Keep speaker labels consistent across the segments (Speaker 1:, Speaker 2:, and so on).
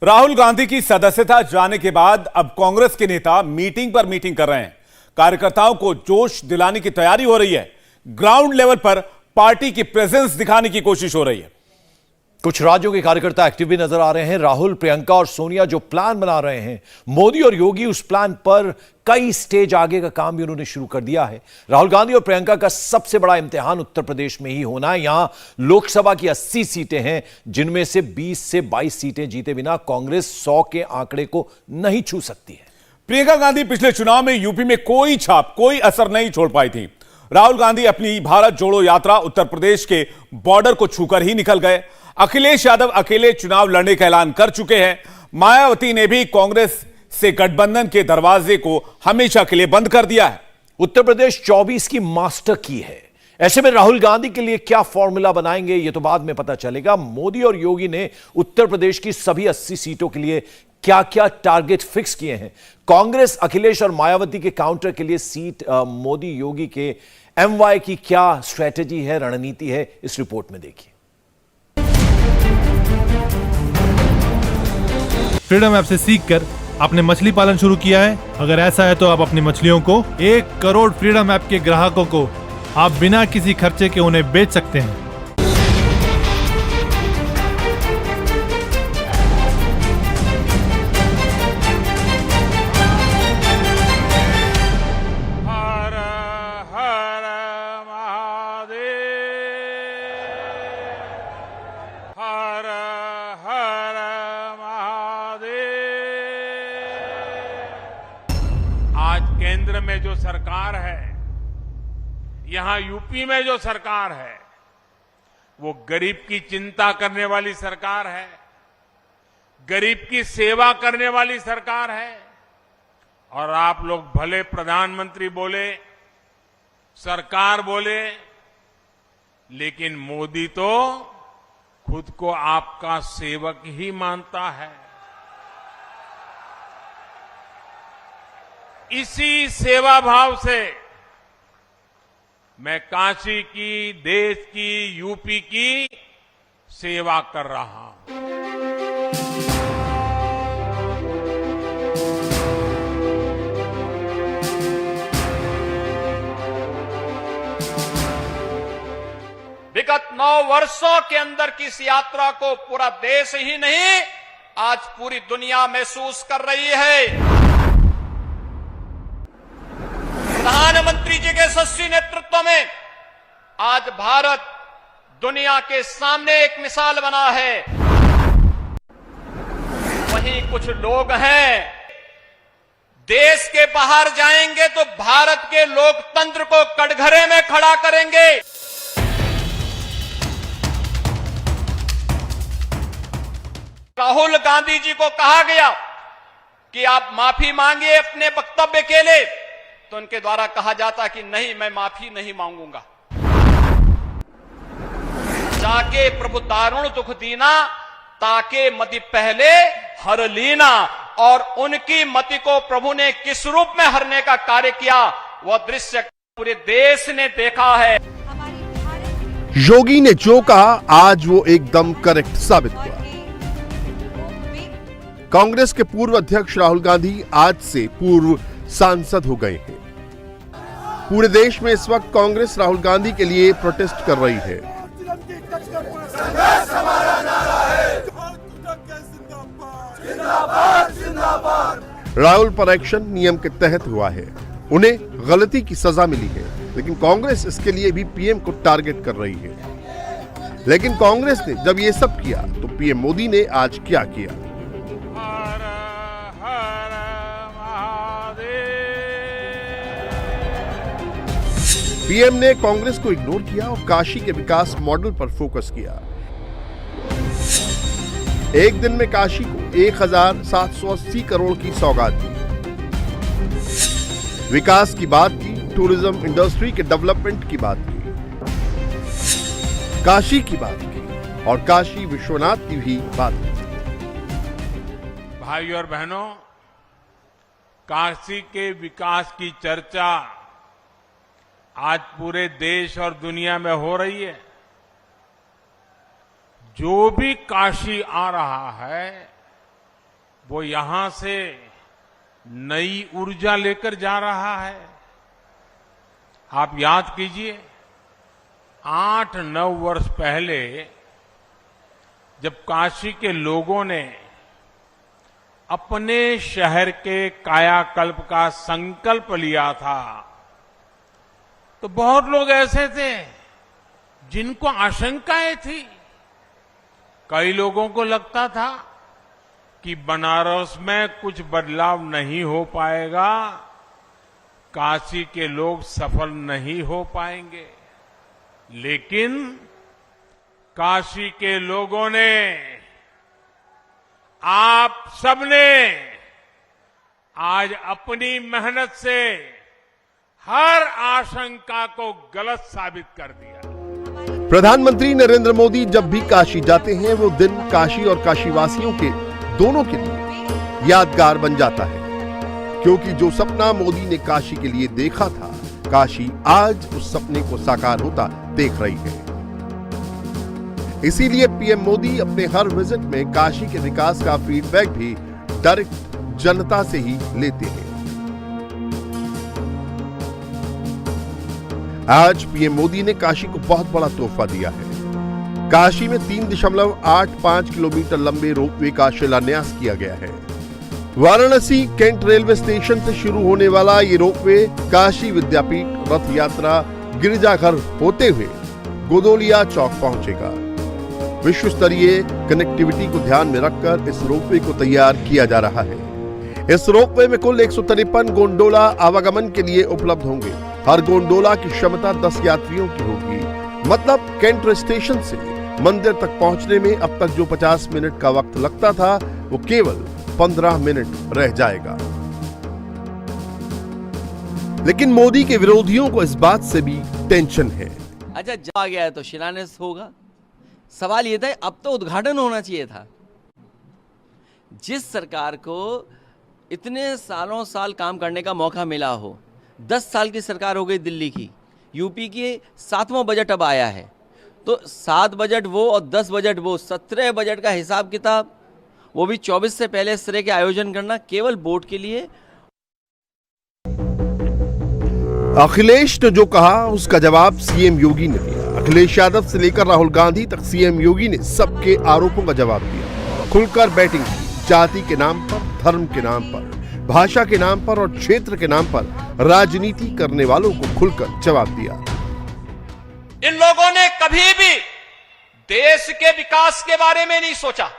Speaker 1: राहुल गांधी की सदस्यता जाने के बाद अब कांग्रेस के नेता मीटिंग पर मीटिंग कर रहे हैं। कार्यकर्ताओं को जोश दिलाने की तैयारी हो रही है। ग्राउंड लेवल पर पार्टी की प्रेजेंस दिखाने की कोशिश हो रही है।
Speaker 2: कुछ राज्यों के कार्यकर्ता एक्टिव भी नजर आ रहे हैं। राहुल, प्रियंका और सोनिया जो प्लान बना रहे हैं, मोदी और योगी उस प्लान पर कई स्टेज आगे का काम भी उन्होंने शुरू कर दिया है। राहुल गांधी और प्रियंका का सबसे बड़ा इम्तिहान उत्तर प्रदेश में ही होना है। यहां लोकसभा की 80 सीटें हैं, जिनमें से 20 से 22 सीटें जीते बिना कांग्रेस 100 के आंकड़े को नहीं छू सकती है।
Speaker 1: प्रियंका गांधी पिछले चुनाव में यूपी में कोई छाप, कोई असर नहीं छोड़ पाई थी। राहुल गांधी अपनी भारत जोड़ो यात्रा उत्तर प्रदेश के बॉर्डर को छूकर ही निकल गए। अखिलेश यादव अकेले चुनाव लड़ने का ऐलान कर चुके हैं। मायावती ने भी कांग्रेस से गठबंधन के दरवाजे को हमेशा के लिए बंद कर दिया है।
Speaker 2: उत्तर प्रदेश 24 की मास्टर की है। ऐसे में राहुल गांधी के लिए क्या फॉर्मूला बनाएंगे, यह तो बाद में पता चलेगा। मोदी और योगी ने उत्तर प्रदेश की सभी 80 सीटों के लिए क्या क्या टारगेट फिक्स किए हैं। कांग्रेस, अखिलेश और मायावती के काउंटर के लिए सीट मोदी योगी के एमवाई की क्या स्ट्रेटेजी है, रणनीति है, इस रिपोर्ट में देखिए।
Speaker 3: फ्रीडम ऐप से सीखकर आपने मछली पालन शुरू किया है? अगर ऐसा है तो आप अपनी मछलियों को 1 करोड़ फ्रीडम ऐप के ग्राहकों को आप बिना किसी खर्चे के उन्हें बेच सकते हैं।
Speaker 4: आज केंद्र में जो सरकार है, यहां यूपी में जो सरकार है, वो गरीब की चिंता करने वाली सरकार है, गरीब की सेवा करने वाली सरकार है। और आप लोग भले प्रधानमंत्री बोले, सरकार बोले, लेकिन मोदी तो खुद को आपका सेवक ही मानता है। इसी सेवा भाव से मैं काशी की, देश की, यूपी की सेवा कर रहा हूं।
Speaker 5: विगत 9 वर्षों के अंदर की इस यात्रा को पूरा देश ही नहीं, आज पूरी दुनिया महसूस कर रही है। प्रधानमंत्री जी के यशस्वी नेतृत्व में आज भारत दुनिया के सामने एक मिसाल बना है। वहीं कुछ लोग हैं, देश के बाहर जाएंगे तो भारत के लोकतंत्र को कटघरे में खड़ा करेंगे। राहुल गांधी जी को कहा गया कि आप माफी मांगिए अपने वक्तव्य के लिए, तो उनके द्वारा कहा जाता कि नहीं, मैं माफी नहीं मांगूंगा। जाके प्रभु दारुण दुख दीना, ताके मति पहले हर लीना। और उनकी मति को प्रभु ने किस रूप में हरने का कार्य किया, वह दृश्य पूरे देश ने देखा है।
Speaker 6: योगी ने जो कहा, आज वो एकदम करेक्ट साबित हुआ। कांग्रेस के पूर्व अध्यक्ष राहुल गांधी आज से पूर्व सांसद हो गए हैं। पूरे देश में इस वक्त कांग्रेस राहुल गांधी के लिए प्रोटेस्ट कर रही है। राहुल पर एक्शन नियम के तहत हुआ है। उन्हें गलती की सजा मिली है, लेकिन कांग्रेस इसके लिए भी पीएम को टारगेट कर रही है। लेकिन कांग्रेस ने जब ये सब किया तो पीएम मोदी ने आज क्या किया? पीएम ने कांग्रेस को इग्नोर किया और काशी के विकास मॉडल पर फोकस किया। एक दिन में काशी को 1780 करोड़ की सौगात दी। विकास की बात की, टूरिज्म इंडस्ट्री के डेवलपमेंट की बात की, काशी की बात की और काशी विश्वनाथ की भी बात की।
Speaker 4: भाइयों और बहनों, काशी के विकास की चर्चा आज पूरे देश और दुनिया में हो रही है। जो भी काशी आ रहा है वो यहां से नई ऊर्जा लेकर जा रहा है। आप याद कीजिए 8-9 वर्ष पहले जब काशी के लोगों ने अपने शहर के कायाकल्प का संकल्प लिया था तो बहुत लोग ऐसे थे जिनको आशंकाएं थी। कई लोगों को लगता था कि बनारस में कुछ बदलाव नहीं हो पाएगा, काशी के लोग सफल नहीं हो पाएंगे। लेकिन काशी के लोगों ने, आप सबने आज अपनी मेहनत से हर आशंका को गलत साबित कर दिया।
Speaker 6: प्रधानमंत्री नरेंद्र मोदी जब भी काशी जाते हैं वो दिन काशी और काशीवासियों के दोनों के लिए यादगार बन जाता है, क्योंकि जो सपना मोदी ने काशी के लिए देखा था, काशी आज उस सपने को साकार होता देख रही है। इसीलिए पीएम मोदी अपने हर विजिट में काशी के विकास का फीडबैक भी डायरेक्ट जनता से ही लेते हैं। आज पीएम मोदी ने काशी को बहुत बड़ा तोहफा दिया है। काशी में 3.85 किलोमीटर लंबे रोपवे का शिलान्यास किया गया है। वाराणसी कैंट रेलवे स्टेशन से शुरू होने वाला ये रोपवे काशी विद्यापीठ, रथ यात्रा, गिरजाघर होते हुए गोदोलिया चौक पहुंचेगा। विश्व स्तरीय कनेक्टिविटी को ध्यान में रखकर इस रोपवे को तैयार किया जा रहा है। इस रोपवे में कुल 153 गोंडोला आवागमन के लिए उपलब्ध होंगे। हर गोंडोला की क्षमता 10 यात्रियों की होगी। मतलब कैंट स्टेशन से मंदिर तक पहुंचने में अब तक जो 50 मिनट का वक्त लगता था वो केवल 15 मिनट रह जाएगा। लेकिन मोदी के विरोधियों को इस बात से भी टेंशन है।
Speaker 7: अच्छा, जब आ गया है तो शिलान्यास होगा। सवाल ये था, अब तो उद्घाटन होना चाहिए था। जिस सरकार को इतने सालों साल काम करने का मौका मिला हो, 10 साल की सरकार हो गई दिल्ली की, यूपी की 7वां बजट अब आया है, तो 7 बजट वो और 10 बजट वो, 17 बजट का हिसाब किताब, वो भी 24 से पहले इस तरह के आयोजन करना केवल वोट के लिए।
Speaker 6: अखिलेश ने जो कहा उसका जवाब सीएम योगी ने दिया। अखिलेश यादव से लेकर राहुल गांधी तक सीएम योगी ने सबके आरोपों का जवाब दिया। खुलकर बैटिंग की, जाति के नाम पर, धर्म के नाम पर, भाषा के नाम पर और क्षेत्र के नाम पर राजनीति करने वालों को खुलकर जवाब दिया।
Speaker 5: इन लोगों ने कभी भी देश के विकास के बारे में नहीं सोचा।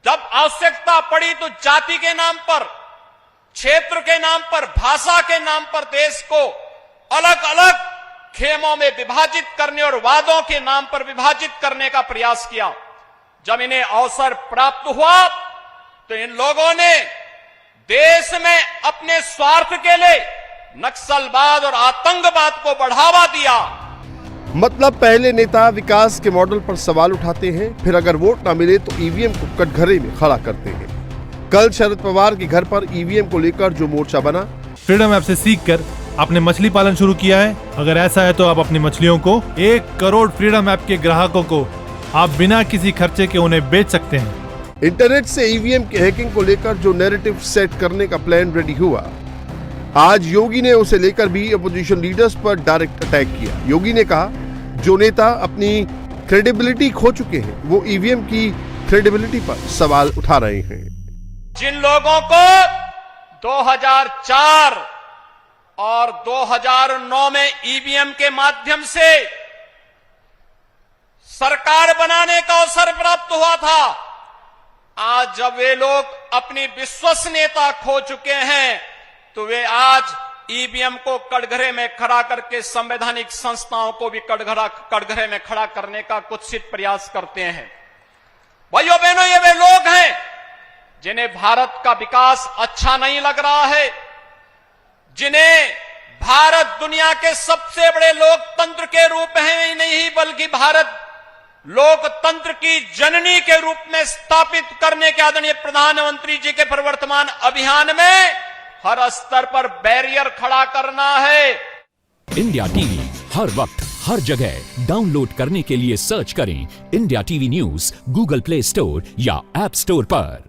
Speaker 5: जब आवश्यकता पड़ी तो जाति के नाम पर, क्षेत्र के नाम पर, भाषा के नाम पर देश को अलग अलग खेमों में विभाजित करने और वादों के नाम पर विभाजित करने का प्रयास किया। जब इन्हें अवसर प्राप्त हुआ तो इन लोगों ने देश में अपने स्वार्थ के लिए नक्सलवाद और आतंकवाद को बढ़ावा दिया।
Speaker 6: मतलब पहले नेता विकास के मॉडल पर सवाल उठाते हैं, फिर अगर वोट ना मिले तो ईवीएम को कटघरे में खड़ा करते हैं। कल शरद पवार के घर पर ईवीएम को लेकर जो मोर्चा बना,
Speaker 3: फ्रीडम ऐप से सीखकर आपने मछली पालन शुरू किया है। अगर ऐसा है तो आप अपनी मछलियों को 1 करोड़ फ्रीडम ऐप के ग्राहकों को आप बिना किसी खर्चे के उन्हें बेच सकते हैं।
Speaker 6: इंटरनेट से ईवीएम के हैकिंग को लेकर जो नैरेटिव सेट करने का प्लान रेडी हुआ, आज योगी ने उसे लेकर भी अपोजिशन लीडर्स पर डायरेक्ट अटैक किया। योगी ने कहा जो नेता अपनी क्रेडिबिलिटी खो चुके हैं वो ईवीएम की क्रेडिबिलिटी पर सवाल उठा रहे हैं।
Speaker 5: जिन लोगों को 2004 और 2009 में ईवीएम के माध्यम से सरकार बनाने का अवसर प्राप्त हुआ था, आज जब वे लोग अपनी विश्वसनीयता खो चुके हैं तो वे आज ईवीएम को कटघरे में खड़ा करके संवैधानिक संस्थाओं को भी कटघरे में खड़ा करने का कुत्सित प्रयास करते हैं। भाइयों बहनों, ये वे लोग हैं जिन्हें भारत का विकास अच्छा नहीं लग रहा है, जिन्हें भारत दुनिया के सबसे बड़े लोकतंत्र के रूप में नहीं बल्कि भारत लोकतंत्र की जननी के रूप में स्थापित करने के आदरणीय प्रधानमंत्री जी के प्रवर्तमान अभियान में हर स्तर पर बैरियर खड़ा करना है।
Speaker 8: इंडिया टीवी हर वक्त हर जगह डाउनलोड करने के लिए सर्च करें India TV news Google play store या ऐप स्टोर पर।